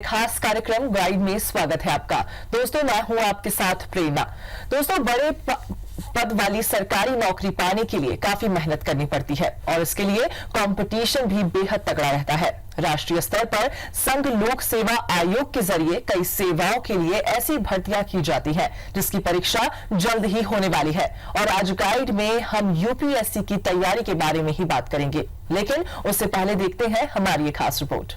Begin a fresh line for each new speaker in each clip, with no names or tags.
खास कार्यक्रम गाइड में स्वागत है आपका। दोस्तों, मैं हूं आपके साथ प्रेरणा। दोस्तों, बड़े पद वाली सरकारी नौकरी पाने के लिए काफी मेहनत करनी पड़ती है और इसके लिए कंपटीशन भी बेहद तगड़ा रहता है। राष्ट्रीय स्तर पर संघ लोक सेवा आयोग के जरिए कई सेवाओं के लिए ऐसी भर्तियां की जाती हैं जिसकी परीक्षा जल्द ही होने वाली है। और आज गाइड में हम यूपीएससी की तैयारी के बारे में ही बात करेंगे, लेकिन उससे पहले देखते हैं हमारी ये खास रिपोर्ट।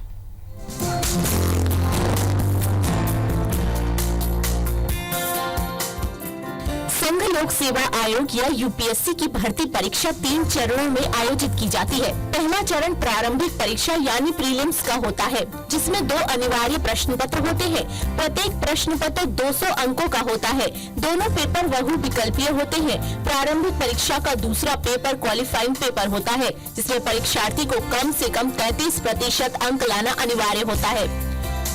संघ लोक सेवा आयोग या यूपीएससी की भर्ती परीक्षा 3 चरणों में आयोजित की जाती है। पहला चरण प्रारंभिक परीक्षा यानी प्रीलिम्स का होता है, जिसमें 2 अनिवार्य प्रश्न पत्र होते हैं। प्रत्येक प्रश्न पत्र 200 अंकों का होता है। दोनों पेपर बहु विकल्पीय होते हैं। प्रारंभिक परीक्षा का दूसरा पेपर क्वालिफाइंग पेपर होता है, जिसमें परीक्षार्थी को कम से कम 33% अंक लाना अनिवार्य होता है।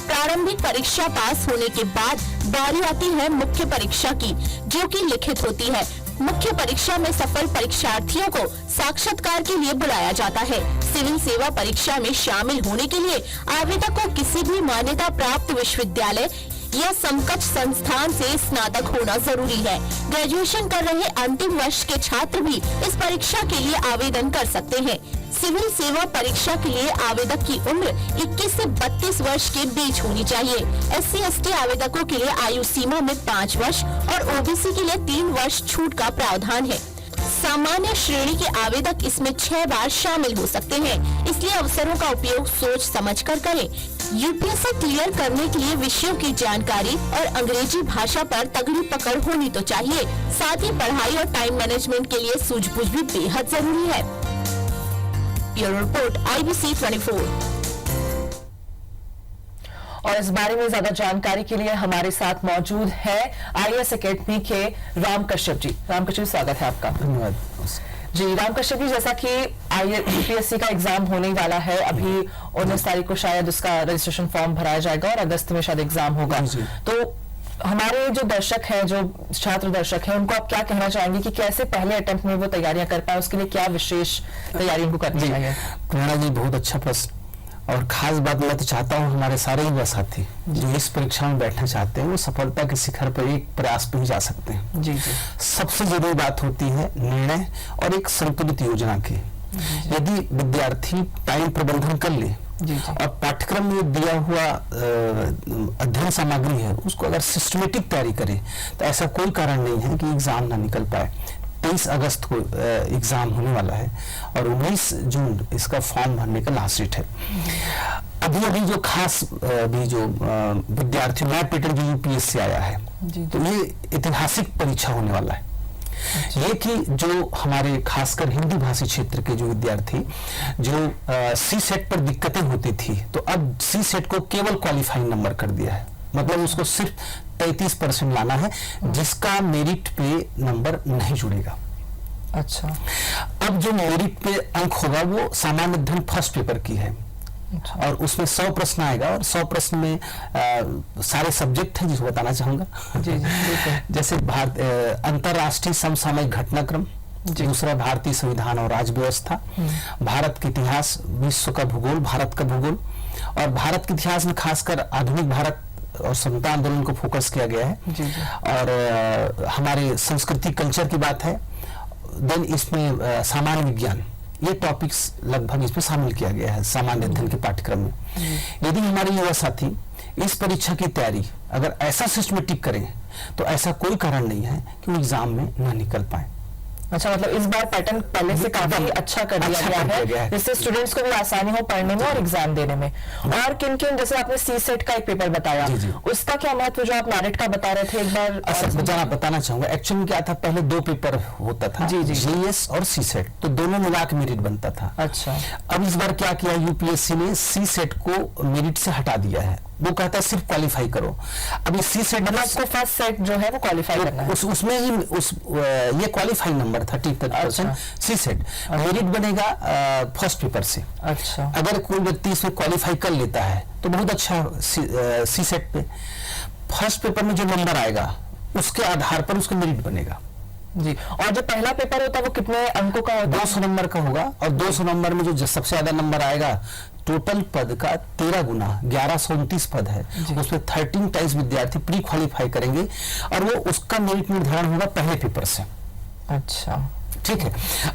प्रारंभिक परीक्षा पास होने के बाद बारी आती है मुख्य परीक्षा की, जो कि लिखित होती है। मुख्य परीक्षा में सफल परीक्षार्थियों को साक्षात्कार के लिए बुलाया जाता है। सिविल सेवा परीक्षा में शामिल होने के लिए आवेदक को किसी भी मान्यता प्राप्त विश्वविद्यालय या समकक्ष संस्थान से स्नातक होना जरूरी है। ग्रेजुएशन कर रहे अंतिम वर्ष के छात्र भी इस परीक्षा के लिए आवेदन कर सकते हैं। सिविल सेवा परीक्षा के लिए आवेदक की उम्र 21 से 32 वर्ष के बीच होनी चाहिए। SC/ST आवेदकों के लिए आयु सीमा में 5 वर्ष और OBC के लिए 3 वर्ष छूट का प्रावधान है। सामान्य श्रेणी के आवेदक इसमें 6 बार शामिल हो सकते हैं, इसलिए अवसरों का उपयोग सोच समझ कर करें। यूपीएससी क्लियर करने के लिए विषयों की जानकारी और अंग्रेजी भाषा पर तगड़ी पकड़ होनी तो चाहिए। साथ ही पढ़ाई और टाइम मैनेजमेंट के लिए सूझबूझ भी बेहद जरूरी है। Bureau report IBC 24।
और इस बारे में ज्यादा जानकारी के लिए हमारे साथ मौजूद है IAS अकेडमी के राम कश्यप जी। राम कश्यप, स्वागत है आपका।
धन्यवाद
जी। राम कश्यप जी, जैसा कि यूपीएससी का एग्जाम होने वाला है, अभी 19 तारीख को शायद उसका रजिस्ट्रेशन फॉर्म भराया जाएगा और अगस्त में शायद एग्जाम होगा। तो हमारे जो दर्शक हैं, जो छात्र दर्शक हैं, उनको आप क्या कहना चाहेंगे कि कैसे पहले अटेम्प्ट में वो तैयारियां कर पाए? उसके लिए क्या विशेष तैयारी उनको करनी चाहिए?
प्रेरणा जी, बहुत अच्छा प्रश्न। और खास बात मैं तो चाहता हूँ हमारे सारे युवा साथी जो इस परीक्षा में बैठना चाहते हैं वो सफलता के शिखर पर एक प्रयास में ही जा सकते हैं।
जी।
सबसे जरूरी बात होती है निर्णय और एक संतुलित योजना की। यदि विद्यार्थी टाइम प्रबंधन कर ले और पाठ्यक्रम में दिया हुआ अध्ययन सामग्री है उसको अगर सिस्टमेटिक तैयारी करे तो ऐसा कोई कारण नहीं है कि एग्जाम ना निकल पाए। 23 अगस्त को एग्जाम होने वाला है और 19 जून इसका फॉर्म भरने का लास्ट डेट है। अभी जो खास भी जो विद्यार्थी नया पैटर्न जो यूपीएससी आया है, तो ये ऐतिहासिक परीक्षा होने वाला है। ये कि जो हमारे खासकर हिंदी भाषी क्षेत्र के जो विद्यार्थी जो C-सेट पर दिक्कतें होती थी, तो अब C-सेट को केवल क्वालिफाइंग नंबर कर दिया है। मतलब उसको सिर्फ 33% लाना है, जिसका मेरिट पे नंबर नहीं जुड़ेगा।
अच्छा।
अब जो मेरिट पे अंक होगा वो सामान्य अध्ययन फर्स्ट पेपर की है। अच्छा। और उसमें 100 प्रश्न आएगा और 100 प्रश्न में सारे सब्जेक्ट हैं जिसको बताना चाहूंगा।
जी।
जैसे अंतरराष्ट्रीय समसामयिक घटनाक्रम, दूसरा भारतीय संविधान और राज्य व्यवस्था, भारत के इतिहास, विश्व का भूगोल, भारत का भूगोल, और भारत के इतिहास में खासकर आधुनिक भारत और स्वतंत्रता आंदोलन को फोकस किया गया है।
जी।
और हमारे संस्कृति कल्चर की बात है। देन इसमें सामान्य विज्ञान, ये टॉपिक्स लगभग इसमें शामिल किया गया है सामान्य अध्ययन के पाठ्यक्रम में। यदि हमारे युवा साथी इस परीक्षा की तैयारी अगर ऐसा सिस्टमेटिक करें तो ऐसा कोई कारण नहीं है कि वो एग्जाम में न निकल पाए।
अच्छा, मतलब इस बार पैटर्न पहले से काफी अच्छा कर दिया गया है, जिससे स्टूडेंट्स को भी आसानी हो पढ़ने में और एग्जाम देने में। और किन किन, जैसे आपने C-सेट का एक पेपर बताया, उसका क्या महत्व, जो आप मेरिट का बता रहे थे, एक बार
बताना चाहूंगा। एक्चुअली में क्या था, पहले 2 पेपर होता था, JES और C-सेट, तो दोनों मिला के मेरिट बनता था।
अच्छा। अब
इस बार क्या किया यूपीएससी ने, C-सेट को मेरिट से हटा दिया है। वो कहता है सिर्फ क्वालिफाई करो। अब ये C-सेट
मतलब आपको फर्स्ट सेट जो है वो क्वालिफाई करना है।
उसमें ही ये क्वालिफाई नंबर 33% C-सेट मेरिट बनेगा फर्स्ट पेपर से।
अच्छा।
अगर कोई व्यक्ति इसमें क्वालिफाई कर लेता है तो बहुत अच्छा C-सेट पे फर्स्ट पेपर में जो नंबर आएगा उसके आधार पर उसका मेरिट बनेगा।
जी। और जो पहला पेपर होता है वो कितने अंकों का होता है?
200 नंबर का होगा, और 200 नंबर में जो सबसे ज्यादा नंबर आएगा, टोटल पद का 13 गुना 1129 पद है, उसमें 13 टाइम्स विद्यार्थी प्री क्वालिफाई करेंगे, और वो उसका मेरिट निर्धारण होगा पहले पेपर से।
अच्छा,
ठीक है।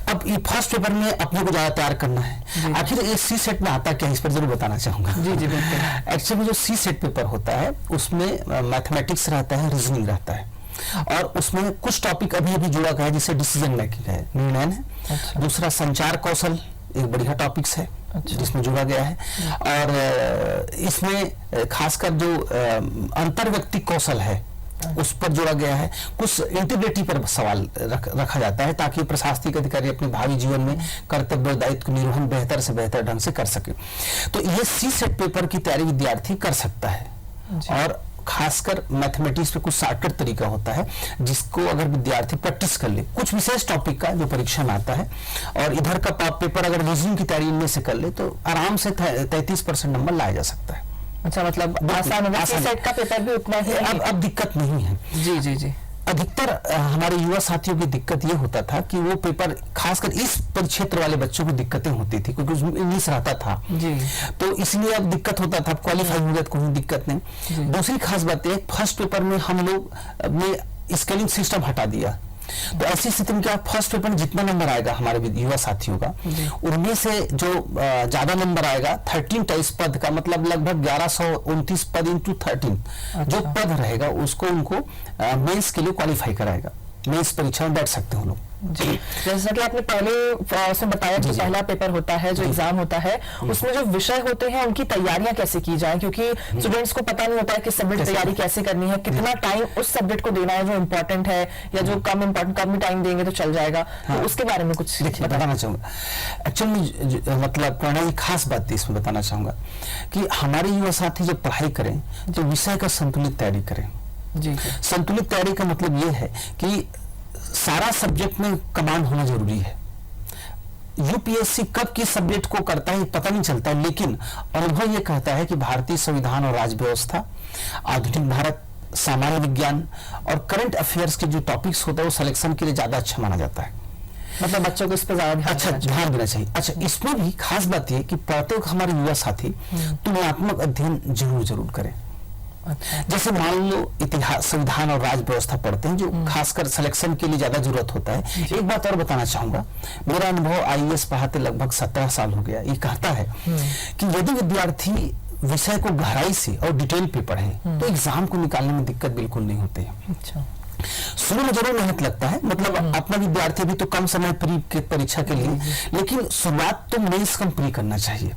अब ये फर्स्ट पेपर में अपने को ज्यादा तैयार करना है। आखिर ये सी सेट में आता क्या है, इस पर जरूर बताना चाहूंगा।
जी जी बिल्कुल।
एक्चुअली जो सी सेट पेपर होता है उसमें मैथमेटिक्स रहता है, रीजनिंग रहता है, और उसमें कुछ टॉपिक अभी अभी जुड़ा गया है, जैसे डिसीजन मेकिंग है, निर्णय है।
अच्छा।
दूसरा संचार कौशल एक बढ़िया टॉपिक्स है। अच्छा। जिसमें जुड़ा गया है, और इसमें खासकर जो अंतर व्यक्ति कौशल है उस पर जोड़ा गया है। कुछ इंटीग्रिटी पर सवाल रखा जाता है, ताकि प्रशासनिक अधिकारी अपने भावी जीवन में कर्तव्य दायित्व निर्वहन बेहतर से बेहतर ढंग से कर सके। तो ये सी सेट पेपर की तैयारी विद्यार्थी कर सकता है, और खासकर मैथमेटिक्स पे कुछ शॉर्टकट तरीका होता है, जिसको अगर विद्यार्थी प्रैक्टिस कर ले, कुछ विशेष टॉपिक का जो परीक्षा में आता है, और इधर का पेपर अगर रीजनिंग की तैयारी इनमें से कर ले, तो आराम से 33% नंबर लाया जा सकता है।
अच्छा, मतलब आसान होगा। सी सेट का पेपर भी उतना ही
अब दिक्कत नहीं है।
जी जी जी।
अधिकतर हमारे युवा साथियों की दिक्कत ये होता था कि वो पेपर, खासकर इस परिक्षेत्र वाले बच्चों को दिक्कतें होती थी, क्योंकि उसमें इंग्लिश रहता था जी, तो इसलिए अब दिक्कत होता था। क्वालिफाई हो गया तो कोई दिक्कत नहीं। दूसरी खास बात है, फर्स्ट पेपर में हम लोग ने स्केलिंग सिस्टम हटा दिया, तो ऐसी स्थिति में क्या, फर्स्ट पेपर में जितना नंबर आएगा हमारे युवा साथियों का, उनमें से जो ज्यादा नंबर आएगा 13 टाइम्स पद का, मतलब लगभग 1129 पद इंटू 13 जो पद रहेगा, उसको उनको मेंस के लिए क्वालिफाई कराएगा। मेंस परीक्षा में बैठ सकते हैं लोग।
जी, जैसा कि आपने पहले उसमें बताया कि पहला पेपर होता है, जो एग्जाम होता है, उसमें जो विषय होते हैं उनकी तैयारियां कैसे की जाए, क्योंकि स्टूडेंट्स को पता नहीं होता है कि सब्जेक्ट तैयारी कैसे करनी है, कितना टाइम उस सब्जेक्ट को देना है जो इम्पोर्टेंट है, या जो कम इम्पोर्टेंट, कम टाइम देंगे तो चल जाएगा। तो उसके बारे में कुछ
बताना चाहूंगा। एक्चुअली मतलब प्रणय, खास बात इसमें बताना चाहूंगा कि हमारे युवा साथी जब पढ़ाई करें तो विषय का संतुलित तैयारी करें। जी, संतुलित तैयारी का मतलब ये है कि सारा सब्जेक्ट में कमांड होना जरूरी है। यूपीएससी कब किस सब्जेक्ट को करता है पता नहीं चलता, लेकिन अनुभव ये कहता है कि भारतीय संविधान और राज्य व्यवस्था, आधुनिक भारत, सामान्य विज्ञान और करंट अफेयर्स के जो टॉपिक्स होता है वो सिलेक्शन के लिए ज्यादा अच्छा माना जाता है।
मतलब बच्चों को इस पर ज्यादा
ध्यान देना चाहिए। अच्छा, इसमें भी खास बात यह कि पढ़ते वक्त हमारे युवा साथी तुलनात्मक अध्ययन जरूर करें। अच्छा। जैसे मान लो इतिहास, संविधान और राज्य व्यवस्था पढ़ते हैं, जो खासकर सिलेक्शन के लिए ज्यादा जरूरत होता है। एक बात और बताना चाहूंगा, मेरा अनुभव आईएएस पढ़ाते लगभग 17 साल हो गया, ये कहता है कि यदि विद्यार्थी विषय को गहराई से और डिटेल पे पढ़े तो एग्जाम को निकालने में दिक्कत बिल्कुल नहीं होती है। अच्छा। शुरू में जरूर मेहनत लगता है, मतलब अपना विद्यार्थी भी तो कम समय प्री परीक्षा के लिए, लेकिन शुरुआत तो मेंस कम प्री करना चाहिए।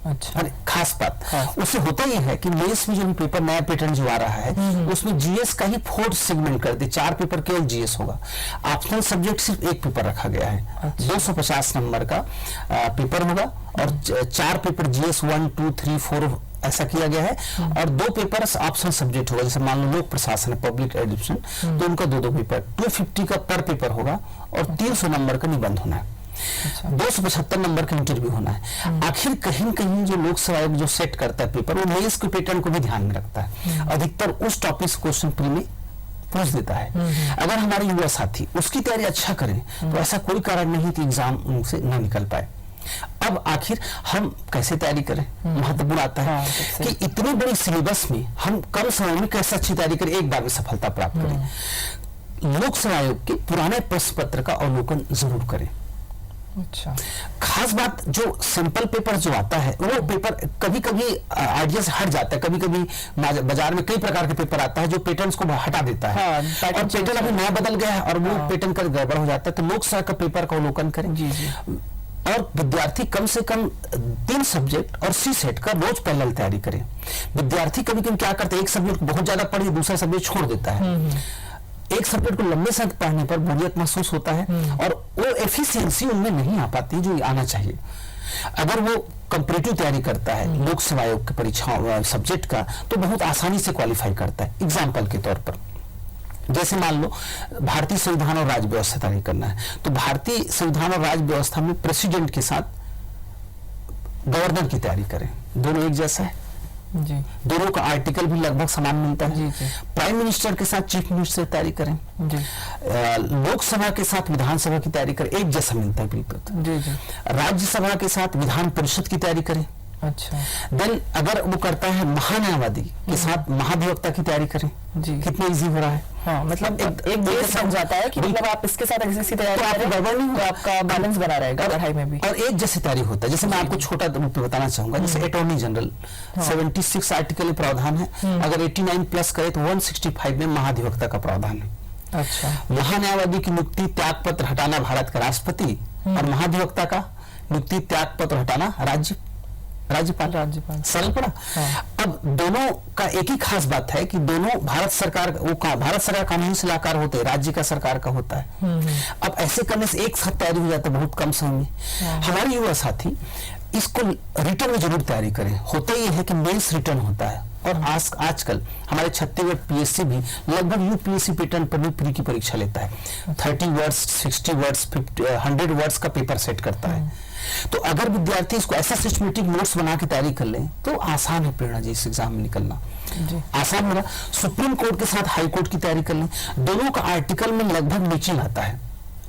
अच्छा। खास बात उससे होता ही है कि मेंस में जो पेपर नया पैटर्न जो आ रहा है उसमें जीएस का ही 4 सेगमेंट कर दे, 4 पेपर केवल जीएस होगा। ऑप्शनल सब्जेक्ट सिर्फ 1 पेपर रखा गया है। अच्छा। 250 नंबर का पेपर होगा, और 4 पेपर जीएस 1, 2, 3, 4 ऐसा किया गया है, और 2 पेपर ऑप्शनल सब्जेक्ट होगा। जैसे मान लो लोक प्रशासन है, पब्लिक एडमिनिस्ट्रेशन, तो उनका 2 पेपर, 250 का पर पेपर होगा, और 300 नंबर का निबंध होना है। अच्छा। 275 नंबर का इंटरव्यू होना है। आखिर कहीं कहीं जो लोक सेवा आयोग जो सेट करता है पेपर, वो मेंस के पैटर्न को भी ध्यान में रखता है। अधिकतर उस टॉपिक से क्वेश्चन प्री में पूछ देता है। अगर हमारे युवा साथी उसकी तैयारी अच्छा करें तो ऐसा कोई कारण नहीं कि एग्जाम उनसे न निकल पाए। अब आखिर हम कैसे तैयारी करें, महत्वपूर्ण आता है कि इतनी बड़ी सिलेबस में हम कम समय में कैसे अच्छी तैयारी करें, एक बार में सफलता प्राप्त करें। लोक सेवा आयोग के पुराने प्रश्न पत्र का अवलोकन जरूर करें। अच्छा। खास बात, जो सिंपल पेपर जो आता है वो पेपर कभी कभी आइडिया से हट जाता है। कभी कभी बाजार में कई प्रकार के पेपर आता है जो पैटर्न्स को हटा देता है। और पैटर्न अभी नया बदल गया है और वो पैटर्न का गड़बड़ हो जाता है। तो लोक सेवा का पेपर का अवलोकन करें। जी जी। और विद्यार्थी कम से कम 3 सब्जेक्ट और सी सेट का रोज पैरेलल तैयारी करें। विद्यार्थी कभी कभी क्या करते हैं, एक सब्जेक्ट बहुत ज्यादा पढ़े, दूसरा सब्जेक्ट छोड़ देता है। एक सब्जेक्ट को लंबे समय पढ़ने पर बोरियत महसूस होता है और वो एफिशिएंसी उनमें नहीं आ पाती जो आना चाहिए। अगर वो कंपैरेटिव तैयारी करता है लोक सेवा आयोग की परीक्षा सब्जेक्ट का, तो बहुत आसानी से क्वालिफाई करता है। एग्जाम्पल के तौर पर जैसे मान लो भारतीय संविधान और राज्य व्यवस्था तैयारी करना है, तो भारतीय संविधान और राज्य व्यवस्था में प्रेसिडेंट के साथ गवर्नर की तैयारी करें, दोनों एक जैसा है।
जी।
दोनों का आर्टिकल भी लगभग समान मिलता है।
जी।
प्राइम मिनिस्टर के साथ चीफ मिनिस्टर की तैयारी करें,
जी।
लोकसभा के साथ विधानसभा की तैयारी करें, एक जैसा मिलता है बिल्कुल।
जी।
राज्यसभा के साथ विधान परिषद की तैयारी करें।
अच्छा।
देन अगर वो करता है महान्यायवादी के साथ महाधिवक्ता की तैयारी करें।
जी।
कितना इजी हो रहा है।
हाँ, मतलब एक बेस बन जाता है कि मतलब आप इसके साथ ऐसी तैयारी
तो आपको गड़बड़ नहीं
तो आपका बैलेंस बना रहेगा पढ़ाई में भी।
और एक जैसी तैयारी होता है। जैसे मैं आपको छोटा रूप में बताना चाहूंगा, जैसे अटॉर्नी जनरल 76 आर्टिकल में प्रावधान है, अगर 89 प्लस करे तो 165 में महाधिवक्ता का प्रावधान है।
अच्छा।
महान्यायवादी की नियुक्ति त्यागपत्र हटाना भारत का राष्ट्रपति, और महाधिवक्ता का नियुक्ति त्यागपत्र हटाना राज्यपाल। सरल पड़ा। अब दोनों का एक ही खास बात है कि दोनों भारत सरकार कानूनी सलाहकार होते हैं, राज्य का सरकार का होता है। अब ऐसे करने से एक साथ तैयारी हो जाता है बहुत कम समय में। हमारे युवा साथी इसको रिटर्न में जरूर तैयारी करें। होता ये है कि मेंस रिटर्न होता है, और आजकल हमारे छत्तीसगढ़ पीएससी भी लगभग यूपीएससी पैटर्न पर भी प्री की परीक्षा लेता है। 30 वर्ड्स, 60 वर्ड्स, 100 वर्ड्स का पेपर सेट करता है। तो अगर विद्यार्थी इसको ऐसा सिस्टमेटिक नोट्स बना के तैयारी कर लें तो आसान है प्रेरणा जी इस एग्जाम में निकलना। आसान होगा। सुप्रीम कोर्ट के साथ हाई कोर्ट की तैयारी कर लें, दोनों का आर्टिकल में लगभग मैचिंग आता है।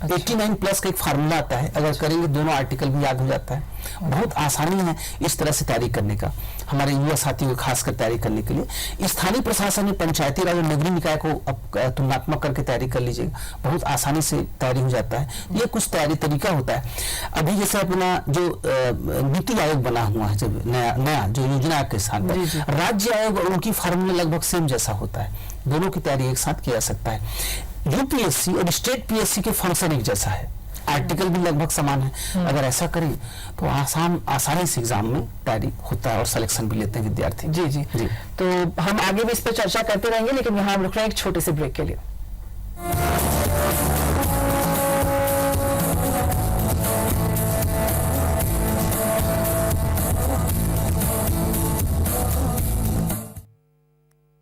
89 प्लस का एक फार्मूला आता है, अगर करेंगे दोनों आर्टिकल भी याद हो जाता है। बहुत आसानी है इस तरह से तैयारी करने का हमारे युवा साथियों को, खासकर तैयारी करने के लिए। स्थानीय प्रशासन में पंचायती राज और नगरीय निकाय को तुलनात्मक करके तैयारी कर लीजिएगा, बहुत आसानी से तैयारी हो जाता है। ये कुछ तैयारी तरीका होता है। अभी जैसे अपना जो नीति आयोग बना हुआ है, जब नया जो योजना के साथ राज्य आयोग और उनकी फार्मूला लगभग सेम जैसा होता है, दोनों की तैयारी एक साथ किया जा सकता है। यूपीएससी और स्टेट पीएससी के फंक्शन एक जैसा है, आर्टिकल भी लगभग समान है। अगर ऐसा करें तो आसानी से एग्जाम में तैयारी होता है और सिलेक्शन भी लेते हैं विद्यार्थी।
जी। तो हम आगे भी इस पर चर्चा करते रहेंगे, लेकिन यहाँ हम रुक रहे हैं एक छोटे से ब्रेक के लिए।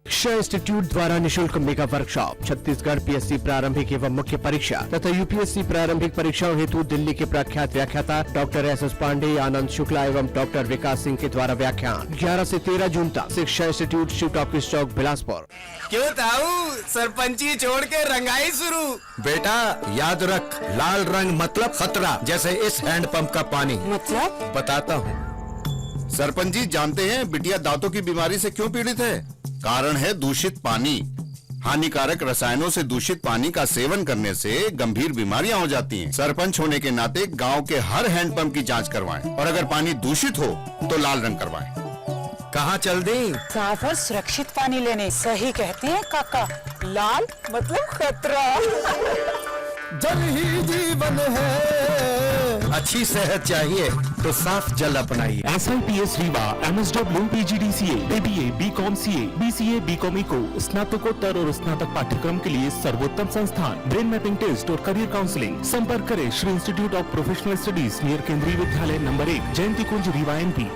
शिक्षा इंस्टीट्यूट द्वारा निशुल्क मेगा वर्कशॉप छत्तीसगढ़ पीएससी प्रारंभिक एवं मुख्य परीक्षा तथा यूपीएससी प्रारंभिक परीक्षाओं हेतु दिल्ली के प्रख्यात व्याख्याता डॉक्टर एस पांडे, आनंद शुक्ला एवं डॉक्टर विकास सिंह के द्वारा व्याख्यान 11 से 13 जून तक। शिक्षा इंस्टीट्यूट शिव टॉकीज चौक बिलासपुर।
क्यों ताऊ सरपंची छोड़ के रंगाई शुरू?
बेटा याद रख, लाल रंग मतलब खतरा, जैसे इस हैंडपंप का पानी।
मतलब?
बताता हूँ।
सरपंच जी जानते हैं बिटिया दांतों की बीमारी से क्यों पीड़ित है? कारण है दूषित पानी। हानिकारक रसायनों से दूषित पानी का सेवन करने से गंभीर बीमारियां हो जाती हैं। सरपंच होने के नाते गांव के हर हैंडपंप की जांच करवाएं, और अगर पानी दूषित हो तो लाल रंग करवाएं।
कहाँ चल दी?
साफ और सुरक्षित पानी लेने। सही कहते हैं काका, लाल मतलब खतरा।
जल ही जीवन है। अच्छी सेहत चाहिए तो साफ जल अपनाइए।
SIPS Rewa, MSW, PGDCA, BBA, BCom CA, BCA, BCom ECO, स्नातकोत्तर और स्नातक पाठ्यक्रम के लिए सर्वोत्तम संस्थान। ब्रेन मैपिंग टेस्ट और करियर काउंसलिंग। संपर्क करें Shri institute of professional studies near केंद्रीय विद्यालय नंबर 1, जयंती कुंज रीवा MP।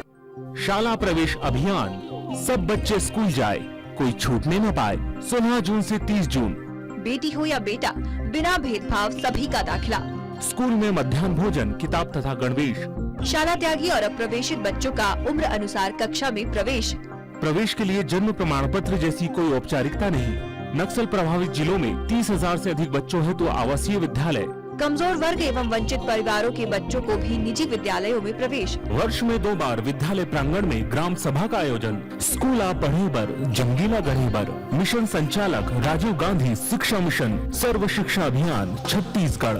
शाला प्रवेश अभियान, सब बच्चे स्कूल जाए, कोई छूटने न पाए। 16 जून से 30 जून।
बेटी हो या बेटा, बिना भेदभाव सभी का दाखिला।
स्कूल में मध्याह्न भोजन, किताब तथा गणवेश।
शाला त्यागी और अप्रवेशित बच्चों का उम्र अनुसार कक्षा में प्रवेश।
प्रवेश के लिए जन्म प्रमाण पत्र जैसी कोई औपचारिकता नहीं। नक्सल प्रभावित जिलों में 30,000 से अधिक बच्चों हेतु आवासीय विद्यालय।
कमजोर वर्ग एवं वंचित परिवारों के बच्चों को भी निजी विद्यालयों में प्रवेश।
वर्ष में 2 बार विद्यालय प्रांगण में ग्राम सभा का आयोजन। स्कूल आप पढ़े बर, जंगीला गढ़े बर। मिशन संचालक राजीव गांधी शिक्षा मिशन, सर्व शिक्षा अभियान छत्तीसगढ़।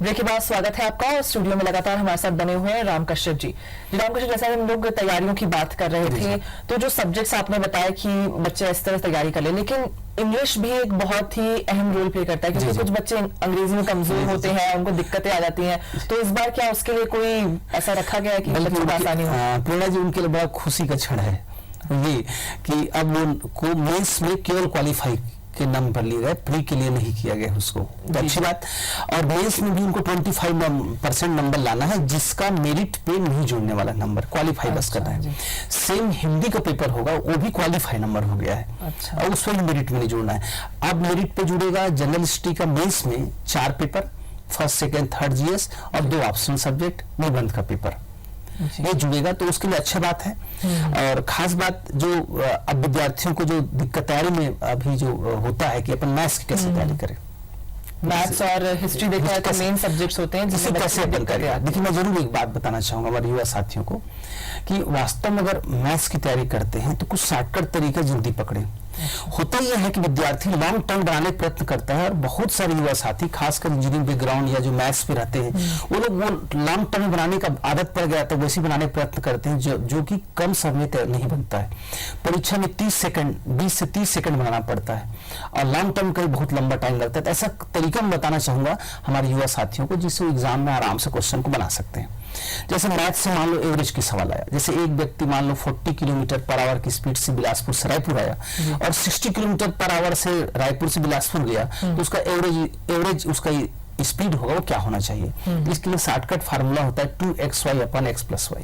ब्रेक के बाद स्वागत है आपका, और स्टूडियो में लगातार हमारे साथ बने हुए हैं राम कश्यप जी। राम कश्यप, जैसा हम लोग तैयारियों की बात कर रहे थे, तो जो सब्जेक्ट्स आपने बताया कि बच्चे इस तरह तैयारी कर ले, लेकिन इंग्लिश भी एक बहुत ही अहम रोल प्ले करता है, क्योंकि कुछ बच्चे अंग्रेजी में कमजोर होते हैं, उनको दिक्कतें आ जाती हैं। तो इस बार क्या उसके लिए कोई ऐसा रखा गया है कि बच्चों को आसानी हो?
प्रेरणा जी, उनके लिए बड़ा खुशी का क्षण है ये कि अब उनको मेंस में केवल क्वालिफाई के नंबर लिए गए, प्री के लिए नहीं किया गया उसको, तो अच्छी बात। और मेंस में भी उनको 25% नंबर लाना है, जिसका मेरिट पे नहीं जुड़ने वाला नंबर, क्वालिफाई बस करना है। सेम हिंदी का पेपर होगा, वो भी क्वालिफाई नंबर हो गया है, और उस पर मेरिट में नहीं जुड़ना है। अब मेरिट पे जुड़ेगा जनरल हिस्ट्री का मेंस में 4 paper, first second third GS और 2 ऑप्शनल सब्जेक्ट, निबंध का पेपर, ये जुड़ेगा, तो उसके लिए अच्छा बात है। और खास बात जो अब विद्यार्थियों को जो दिक्कत तैयारी में अभी जो होता है कि अपन मैथ्स की कैसे तैयारी करें,
मैथ्स और हिस्ट्री देखा है तो मेन सब्जेक्ट्स होते हैं,
जिससे कैसे अपन करें। देखिए, मैं जरूर एक बात बताना चाहूंगा हमारे युवा साथियों को कि वास्तव में अगर मैथ्स की तैयारी करते हैं तो कुछ शॉर्टकट तरीका जल्दी पकड़े। होता यह है कि विद्यार्थी लॉन्ग टर्म बनाने का प्रयत्न करता है, और बहुत सारे युवा साथी खासकर इंजीनियरिंग बैकग्राउंड या जो मैथ्स पे रहते हैं, वो लोग वो लॉन्ग टर्म बनाने का आदत पड़ गया तो वैसे बनाने का प्रयत्न करते हैं, जो कि कम समय तक नहीं बनता है। परीक्षा में 20 से 30 सेकंड बनाना पड़ता है, और लॉन्ग टर्म का बहुत लंबा टाइम लगता है। तो ऐसा तरीका मैं बताना चाहूंगा हमारे युवा साथियों को, जिससे एग्जाम में आराम से क्वेश्चन को बना सकते हैं। जैसे मैथ से मान लो एवरेज की सवाल आया, जैसे एक व्यक्ति मान लो 40 किलोमीटर पर आवर की स्पीड से बिलासपुर से रायपुर आया और 60 किलोमीटर पर आवर से रायपुर से बिलासपुर गया, तो उसका एवरेज उसका स्पीड होगा वो क्या होना चाहिए। इसके लिए शॉर्टकट फार्मूला होता है 2xy/x+y,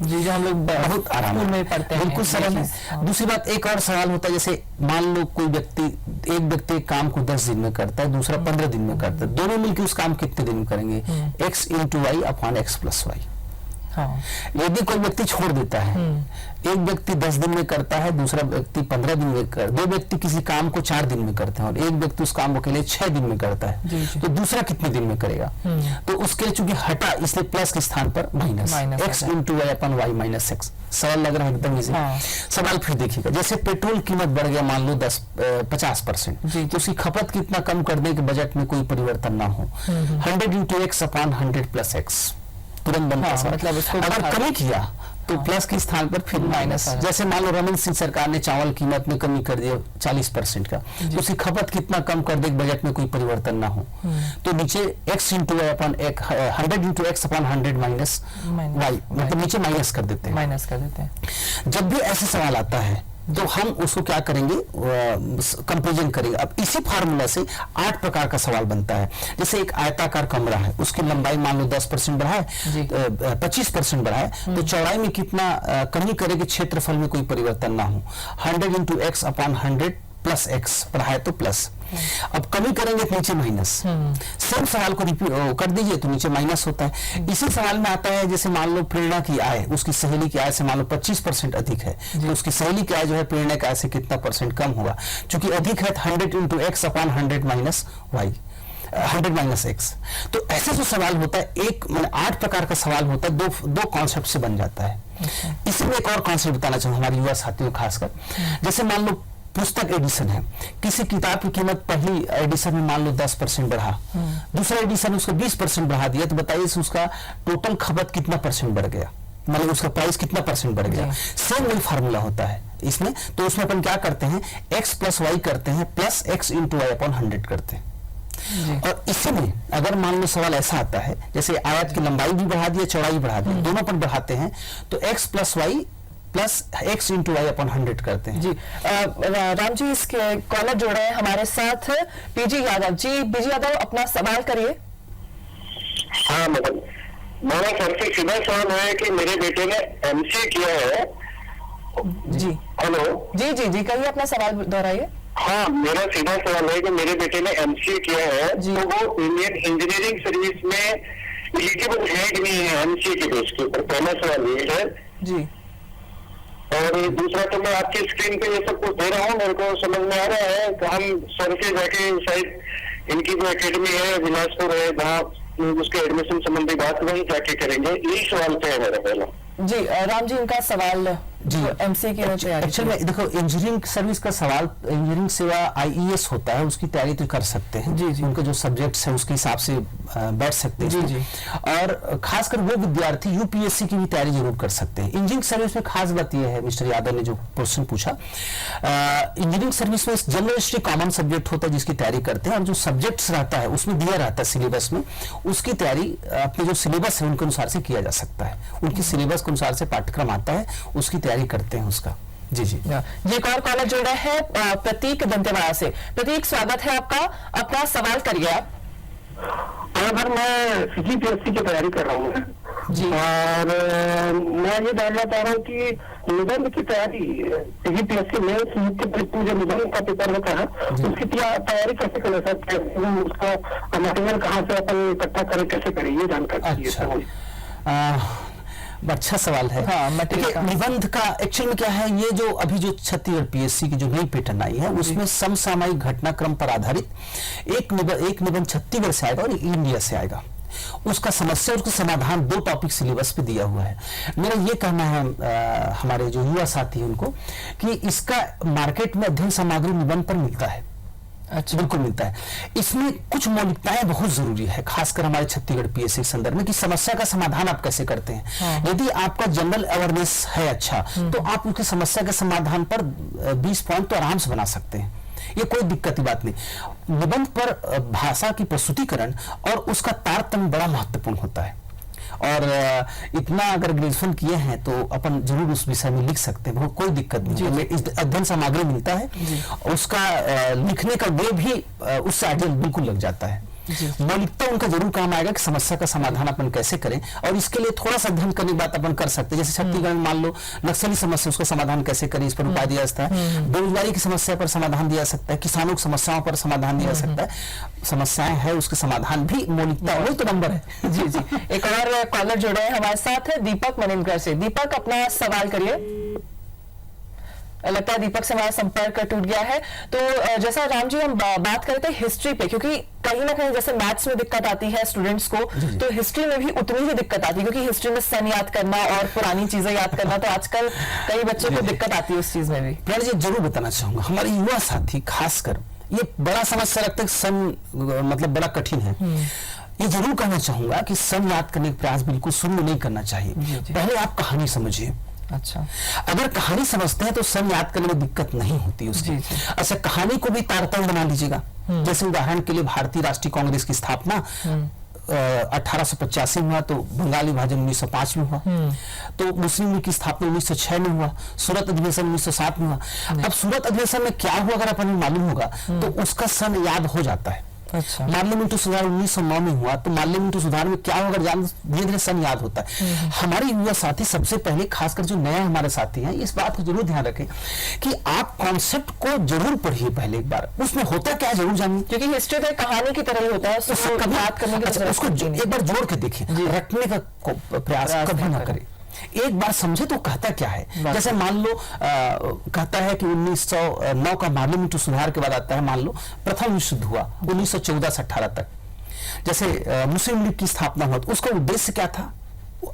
जी, जो हम लोग
बहुत आराम
में पढ़ते हैं,
बिल्कुल सरल है। दूसरी बात, एक और सवाल होता है, जैसे मान लो कोई एक व्यक्ति काम को 10 दिन में करता है, दूसरा 15 दिन में करता है, दोनों मिलकर उस काम कितने दिन में करेंगे, x/y/x+y। यदि कोई व्यक्ति छोड़ देता है, एक व्यक्ति 10 दिन में करता है, दूसरा व्यक्ति 15 दिन में दो व्यक्ति किसी काम को 4 दिन में करते हैं और एक व्यक्ति उस काम को के लिए 6 दिन में करता है, तो दूसरा कितने दिन में करेगा। तो उसके लिए चूंकि हटा, इसलिए प्लस के स्थान पर माइनस x/y/x। सवाल लग रहा है एकदम इजी। सवाल फिर देखिएगा, जैसे पेट्रोल कीमत बढ़ गया मान लो 50%, तो उसकी खपत कितना कम कर दें कि बजट में कोई परिवर्तन ना हो। 100 × x/100 + x तुरंत बनता है, मतलब इसको अगर कमी किया तो प्लस के स्थान पर फिर माइनस। जैसे मान लो रमन सिंह सरकार ने चावल कीमत में कमी कर दिया 40% का, तो उसकी खपत कितना कम कर दे बजट में कोई परिवर्तन ना हो, तो नीचे x/100 × x/100 - y, मतलब नीचे माइनस कर देते हैं। जब भी ऐसे सवाल आता है तो हम उसको क्या करेंगे, कंपेरिजन करेंगे। अब इसी फार्मूला से 8 प्रकार का सवाल बनता है। जैसे एक आयताकार कमरा है, उसकी लंबाई मान लो 10% बढ़ा है, 25% बढ़ा है, तो चौड़ाई में कितना कमी करे कि क्षेत्रफल में कोई परिवर्तन ना हो। 100 × x/100 + x बढ़ाए तो प्लस, अब कमी करेंगे तो नीचे माइनस। सेम सवाल को रिपीट कर दीजिए तो नीचे माइनस होता है। इसी सवाल में आता है, जैसे मान लो प्रेरणा की आय उसकी सहेली की आय से मान लो 25% अधिक है, तो उसकी सहेली की आय जो है प्रेरणा की आय से कितना % कम होगा। चूंकि अधिक है 100 × x/100 - y, 100 - x। तो ऐसे जो सवाल होता है, एक 8 प्रकार का सवाल होता है, दो कॉन्सेप्ट से बन जाता है। इसी में एक और कॉन्सेप्ट बताना चाहूँ हमारे युवा साथियों खासकर, जैसे मान लो पुस्तक एडिशन है, किसी किताब की कीमत पहली एडिशन में मान लो 10% बढ़ा, दूसरा एडिशन उसको 20% बढ़ा दिया, तो बताइए उसका टोटल खपत कितना % बढ़ गया, मतलब उसका प्राइस कितना % बढ़ गया। सेम वही फार्मूला होता है इसमें। तो उसमें अपन क्या करते हैं, x+y करते हैं प्लस x/y/100 करते हैं। और इसमें अगर मान लो सवाल ऐसा आता है, जैसे आयत की लंबाई भी बढ़ा दिया, चौड़ाई बढ़ा दिया, दोनों पर बढ़ाते हैं, तो x+y प्लस x/y/100 करते हैं।
जी राम जी, इसके कॉलर जोड़े हैं हमारे साथ पीजी यादव जी। पीजी यादव, अपना सवाल करिए।
हाँ मैडम, मेरा सबसे सीधा सवाल है कि मेरे बेटे ने एमसीए किया है।
जी
हेलो।
जी जी जी, कहिए, अपना सवाल दोहराइए।
हाँ, मेरा सीधा सवाल है कि मेरे बेटे ने एमसीए किया है, तो वो इंडियन इंजीनियरिंग सर्विस में एलिजिबल है कि नहीं है एमसीए के बेस के ऊपर, पहला सवाल ये है
जी।
और दूसरा, तो मैं आपकी स्क्रीन पे ये सब कुछ दे रहा हूँ, मेरे को समझ में आ रहा है कि हम सर से जाके शायद इनकी जो एकेडमी है बिलासपुर है, जहाँ उसके एडमिशन संबंधी बात वही जाके करेंगे। यही सवाल पे है मेरा पहला।
जी राम जी, इनका सवाल जी एमसीए की तैयारी।
एक्चुअली में देखो, इंजीनियरिंग सर्विस का सवाल, इंजीनियरिंग सेवा आईईएस होता है, उसकी तैयारी तो कर सकते हैं। जी जी, उनके जो सब्जेक्ट्स है उसके हिसाब से बैठ सकते हैं। जी जी, और खासकर वो विद्यार्थी यूपीएससी की भी तैयारी जरूर कर सकते हैं। इंजीनियरिंग सर्विस में खास बात यह है, मिस्टर यादव ने जो क्वेश्चन पूछा, इंजीनियरिंग सर्विस में जनरल हिस्ट्री कॉमन सब्जेक्ट होता है जिसकी तैयारी करते हैं, और जो सब्जेक्ट्स रहता है उसमें दिया रहता है सिलेबस में, उसकी तैयारी अपने जो सिलेबस है उनके अनुसार से किया जा सकता है। उनकी सिलेबस के अनुसार से पाठ्यक्रम आता है, उसकी तैयारी करते हैं उसका। जी जी।
ये एक और कॉलर जुड़ रहे हैं प्रतीक दंतेवाड़ा से। प्रतीक, स्वागत है आपका, अपना सवाल करिए आप।
अगर मैं सीजीपीएससी की तैयारी कर रहा हूँ
जी,
और मैं ये जानना चाह रहा हूँ कि निबंध की तैयारी सीजीपीएससी में मुख्य परीक्षा जो निबंध का पेपर होता है उसकी तैयारी कैसे करें सर? उसका मटेरियल कहाँ से अपन इकट्ठा करें, कैसे करें, ये जानकारी चाहिए।
अच्छा सवाल है।
हाँ,
निबंध का एक्चुअल में क्या है, ये जो अभी जो छत्तीसगढ़ पीएससी की जो नई पैटर्न आई है उसमें समसामयिक घटनाक्रम पर आधारित एक निबंध छत्तीसगढ़ से आएगा और इंडिया से आएगा। उसका समस्या, उसका समाधान 2 टॉपिक सिलेबस पे दिया हुआ है। मेरा ये कहना है हमारे जो युवा साथी हैं उनको कि इसका मार्केट में अध्ययन सामग्री निबंध पर मिलता है। अच्छा, बिल्कुल मिलता है। इसमें कुछ मौलिकताएं बहुत जरूरी है, खासकर हमारे छत्तीसगढ़ पीएससी के संदर्भ में, कि समस्या का समाधान आप कैसे करते हैं। हाँ। यदि आपका जनरल अवेयरनेस है अच्छा, तो आप उसकी समस्या के समाधान पर 20 पॉइंट तो आराम से बना सकते हैं, ये कोई दिक्कत की बात नहीं। निबंध पर भाषा की प्रस्तुतिकरण और उसका तारतम्य बड़ा महत्वपूर्ण होता है, और इतना अगर ग्रेजुएशन किए हैं तो अपन जरूर उस विषय में लिख सकते हैं, कोई दिक्कत नहीं है। इस अध्ययन सामग्री मिलता है, उसका लिखने का वे भी उससे आइडियल बिल्कुल लग जाता है। मौलिकता उनका जरूर काम आएगा कि समस्या का समाधान अपन कैसे करें, और इसके लिए थोड़ा सा अध्ययन करने की बात अपन कर सकते हैं। जैसे छत्तीसगढ़ में मान लो नक्सली समस्या, उसका समाधान कैसे करें, इस पर उपाय दिया जाता है। बेरोजगारी की समस्या पर समाधान दिया सकता है, किसानों की समस्याओं पर समाधान दिया सकता है। समस्याएं है, उसके समाधान भी मौलिकता, वही तो नंबर है।
जी जी। एक और कॉलर जुड़े हैं हमारे साथ, है दीपक मनिनगर से। दीपक, अपना सवाल करिए। लगता है दीपक से हमारा संपर्क टूट गया है। तो जैसा राम जी हम बात करते हैं हिस्ट्री पे, क्योंकि कहीं ना कहीं जैसे मैथ्स में दिक्कत आती है स्टूडेंट्स को, तो हिस्ट्री में भी उतनी ही दिक्कत आती है, क्योंकि हिस्ट्री में सन याद करना और पुरानी चीजें याद करना, तो आजकल कई बच्चों को दिक्कत आती है उस चीज में भी।
प्यार जी, जरूर बताना चाहूंगा, हमारे युवा साथी खासकर ये बड़ा समस्या रखते हैं, सन मतलब बड़ा कठिन है। ये जरूर कहना चाहूंगा कि सन याद करने का प्रयास बिल्कुल शुरू में नहीं करना चाहिए। पहले आप कहानी समझिए।
अच्छा,
अगर कहानी समझते हैं तो सन याद करने में दिक्कत नहीं होती उसकी। अच्छा, कहानी को भी तारतम्य बना लीजिएगा। जैसे उदाहरण के लिए भारतीय राष्ट्रीय कांग्रेस की स्थापना 1885 में हुआ, तो बंगाल विभाजन 1905 में हुआ, तो मुस्लिम लीग की स्थापना 1906 में हुआ, सूरत अधिवेशन 1907 में हुआ। अब सूरत अधिवेशन में क्या हुआ अगर अपन मालूम होगा तो उसका सन याद हो जाता है।
अच्छा,
पार्लियामेंट सुधार 1909 में हुआ, तो पार्लियामेंट सुधार में क्या होगा धीरे धीरे सन याद होता है। हमारे युवा साथी सबसे पहले, खासकर जो नया हमारे साथी हैं, इस बात को जरूर ध्यान रखें कि आप कॉन्सेप्ट को जरूर पढ़िए पहले एक बार, उसमें होता क्या जरूर जानिए,
क्योंकि हिस्ट्री तो कहानी की तरह ही होता है, उसको याद करने की तरह
उसको एक बार जोड़ के देखें, रटने का प्रयास कभी ना करें। एक बार समझे तो कहता क्या है। जैसे मान लो कहता है कि 1909 का पार्लियामेंट सुधार के बाद आता है, मान लो प्रथम विश्व युद्ध हुआ 1914 से 18 तक। जैसे मुस्लिम लीग की स्थापना हुआ, तो उसका उद्देश्य क्या था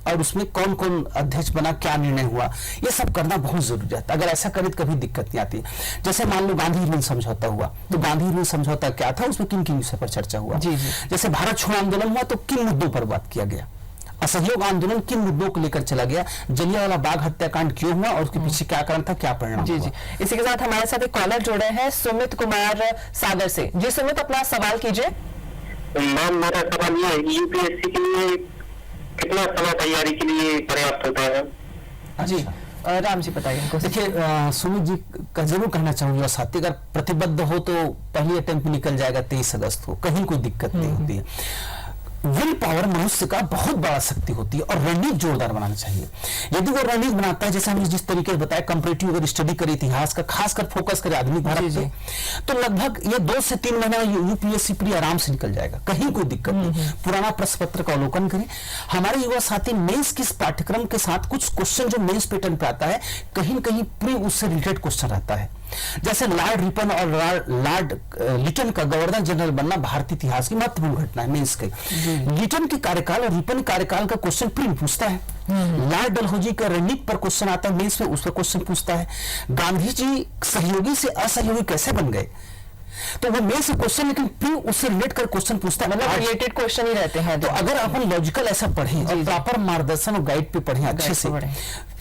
और उसमें कौन कौन अध्यक्ष बना, क्या निर्णय हुआ, ये सब करना बहुत जरूरी है। अगर ऐसा करें तो कभी दिक्कत नहीं आती। जैसे मान लो गांधी हिंद समझौता हुआ, तो गांधी हिंद समझौता क्या था, उसमें किन किन विषय पर चर्चा हुआ। जैसे भारत छोड़ो आंदोलन हुआ, तो किन मुद्दों पर बात किया गया। असहयोग आंदोलन किन मुद्दों को लेकर चला गया, जलियांवाला बाग हत्याकांड क्यों हुआ और उसके पीछे क्या कारण था, क्या परिणाम।
जी जी। इसी के साथ हमारे साथ एक कॉलर जुड़े हैं सुमित कुमार सागर से। जी सुमित, अपना सवाल कीजिए।
मैम, मेरा सवाल ये है, यूपीएससी के लिए कितना समय तैयारी के लिए पर्याप्त होता है?
जी राम जी बताइए।
देखिए सुमित जी का जरूर कहना चाहूंगा, साथी अगर प्रतिबद्ध हो तो पहली अटेम्प्ट निकल जाएगा 23 अगस्त को, कहीं कोई दिक्कत नहीं होती है। विल पावर मनुष्य का बहुत बड़ा शक्ति होती है और रणनीति जोरदार बनाना चाहिए। यदि वो रणनीति बनाता है, जैसे हमने जिस तरीके से बताया, कंपैरेटिव अगर स्टडी करे इतिहास का, खासकर फोकस करे आधुनिक भारत पे, तो लगभग ये 2 से 3 महीने में यूपीएससी प्री आराम से निकल जाएगा, कहीं कोई दिक्कत नहीं। पुराना प्रश्न पत्र का अवलोकन करें। हमारे युवा साथी मेंस के पाठ्यक्रम के साथ कुछ क्वेश्चन जो मेंस पैटर्न पे आता है, कहीं न कहीं प्री उससे रिलेटेड क्वेश्चन रहता है। जैसे लॉर्ड रिपन और लॉर्ड लिटन का गवर्नर जनरल बनना भारतीय इतिहास की महत्वपूर्ण घटना है मेंस के। लिटन के कार्यकाल और रिपन कार्यकाल का क्वेश्चन प्री पूछता है। लॉर्ड डलहौजी का रणनीति पर क्वेश्चन आता है मेंस में, उस पर क्वेश्चन पूछता है। गांधी जी सहयोगी से असहयोगी कैसे बन गए, तो वो मेंस क्वेश्चन, लेकिन प्री उससे रिलेट कर क्वेश्चन पूछता है, मतलब रिलेटेड क्वेश्चन ही रहते हैं। तो अगर अपन लॉजिकल ऐसा पढ़ें और प्रॉपर मार्गदर्शन और गाइड पे पढ़ें अच्छे से,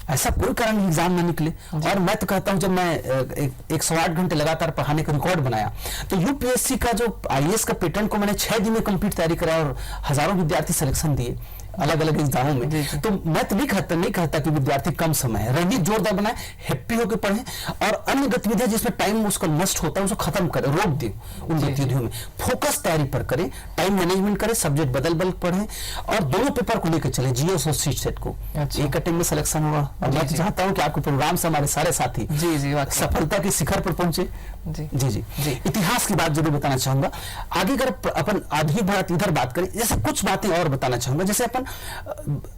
ऐसा कोई कारण एग्जाम में निकले। और मैं तो कहता हूं, जब मैं 108 घंटे लगातार पढ़ाने का रिकॉर्ड बनाया, तो यूपीएससी का जो आईएएस का पैटर्न को मैंने 6 दिन में कंप्लीट तैयारी कराया और हजारों विद्यार्थी सिलेक्शन दिए। अलग अलग एग्जामों में। तो मैं तो नहीं कहता कि विद्यार्थी कम समय है, रणनीति जोरदार बनाए, हैप्पी होकर पढ़े और अन्य गतिविधियां जिसमें टाइम उसका नष्ट होता है उसको खत्म करे, रोक दे उन गतिविधियों में, फोकस तैयारी पर करे, टाइम मैनेजमेंट करे, सब्जेक्ट बदल पढ़े और दोनों पेपर को लेकर चले, जीएस और सीट सेट को। एक अटेम्प्ट में सिलेक्शन होगा और मैं चाहता हूँ कि आपके प्रोग्राम से हमारे सारे साथी सफलता के शिखर पर पहुंचे। जी। इतिहास की बात जरूर बताना चाहूंगा। आगे अगर अपन आधुनिक भारत इधर बात करें, जैसे कुछ बातें और बताना चाहूंगा, जैसे अपन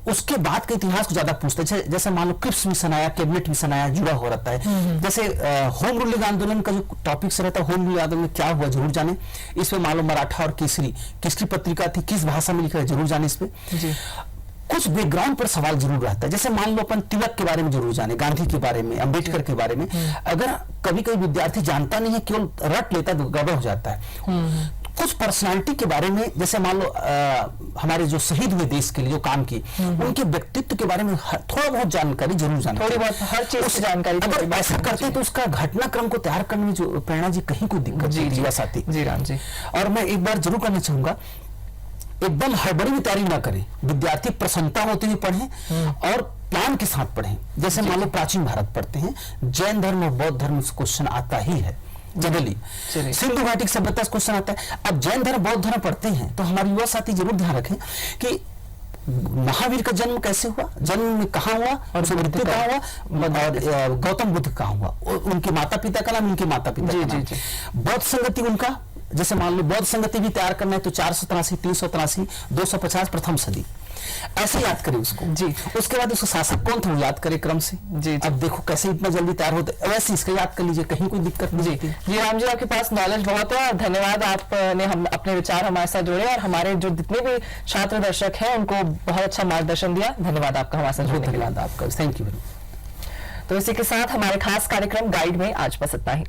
उसके बाद के इतिहास को ज्यादा पूछते हैं, जैसे मान लो क्रिप्स मिशन आया, कैबिनेट मिशन आया, जुड़ा हो रहता है। जैसे होम रूलिंग आंदोलन का जो टॉपिक से रहता है, होम रूलिंग आंदोलन में क्या हुआ जरूर जाने, इसमें मान लो मराठा और केसरी पत्रिका थी, किस भाषा में लिखा है जरूर जाने। इसमें कुछ बैकग्राउंड पर सवाल जरूर रहता है, जैसे मान लो अपन तिलक के बारे में जरूर जाने, गांधी के बारे में, अंबेडकर के बारे में। अगर कभी विद्यार्थी जानता नहीं है, केवल रट लेता है तो गड़बड़ हो जाता है। कुछ पर्सनालिटी के बारे में, जैसे मान लो हमारे जो शहीद हुए देश के लिए जो काम किए, उनके व्यक्तित्व के बारे में थोड़ा बहुत जानकारी जरूर जाना,
थोड़ी बहुत हर चीज की जानकारी।
अगर ऐसा करते हैं तो उसका घटनाक्रम को तैयार करने में जो प्रेरणा जी कहीं कोई दिक्कत नहीं साथी।
जी राम जी।
और मैं एक बार जरूर करना चाहूंगा, एकदम हड़बड़ी में तैयारी ना करें, विद्यार्थी प्रसन्नता होते हुए पढ़ें और प्लान के साथ पढ़ें। जैसे मान लो प्राचीन भारत पढ़ते हैं, जैन धर्म और बौद्ध धर्म से क्वेश्चन आता ही है जनरली, सिंधु घाटी की सभ्यता से क्वेश्चन आता है। अब जैन धर्म बौद्ध धर्म पढ़ते हैं तो हमारे युवा साथी जरूर ध्यान रखें कि महावीर का जन्म कैसे हुआ, जन्म में कहाँ हुआ और मृत्यु कहाँ हुआ, और गौतम बुद्ध कहाँ हुआ, उनके माता पिता का नाम, उनके माता पिता का नाम, बौद्ध संगति उनका, जैसे मान लो बौद्ध संगति भी तैयार करना है तो 483, 383, 250 प्रथम सदी, ऐसे याद करें उसको। जी। उसके बाद उसका शासक कौन था वो याद करें क्रम से। जी। अब देखो कैसे इतना जल्दी तैयार होते, वैसे इसका याद कर लीजिए, कहीं कोई दिक्कत नहीं।
जी राम जी, आपके पास नॉलेज बहुत है और धन्यवाद, आपने हम अपने विचार हमारे साथ जोड़े और हमारे जो जितने भी छात्र दर्शक हैं उनको बहुत अच्छा मार्गदर्शन दिया। धन्यवाद आपका हमारे साथ जुड़ने के लिए।
धन्यवाद आपका, थैंक यू।
तो इसी के साथ हमारे खास कार्यक्रम गाइड में आज बस इतना ही।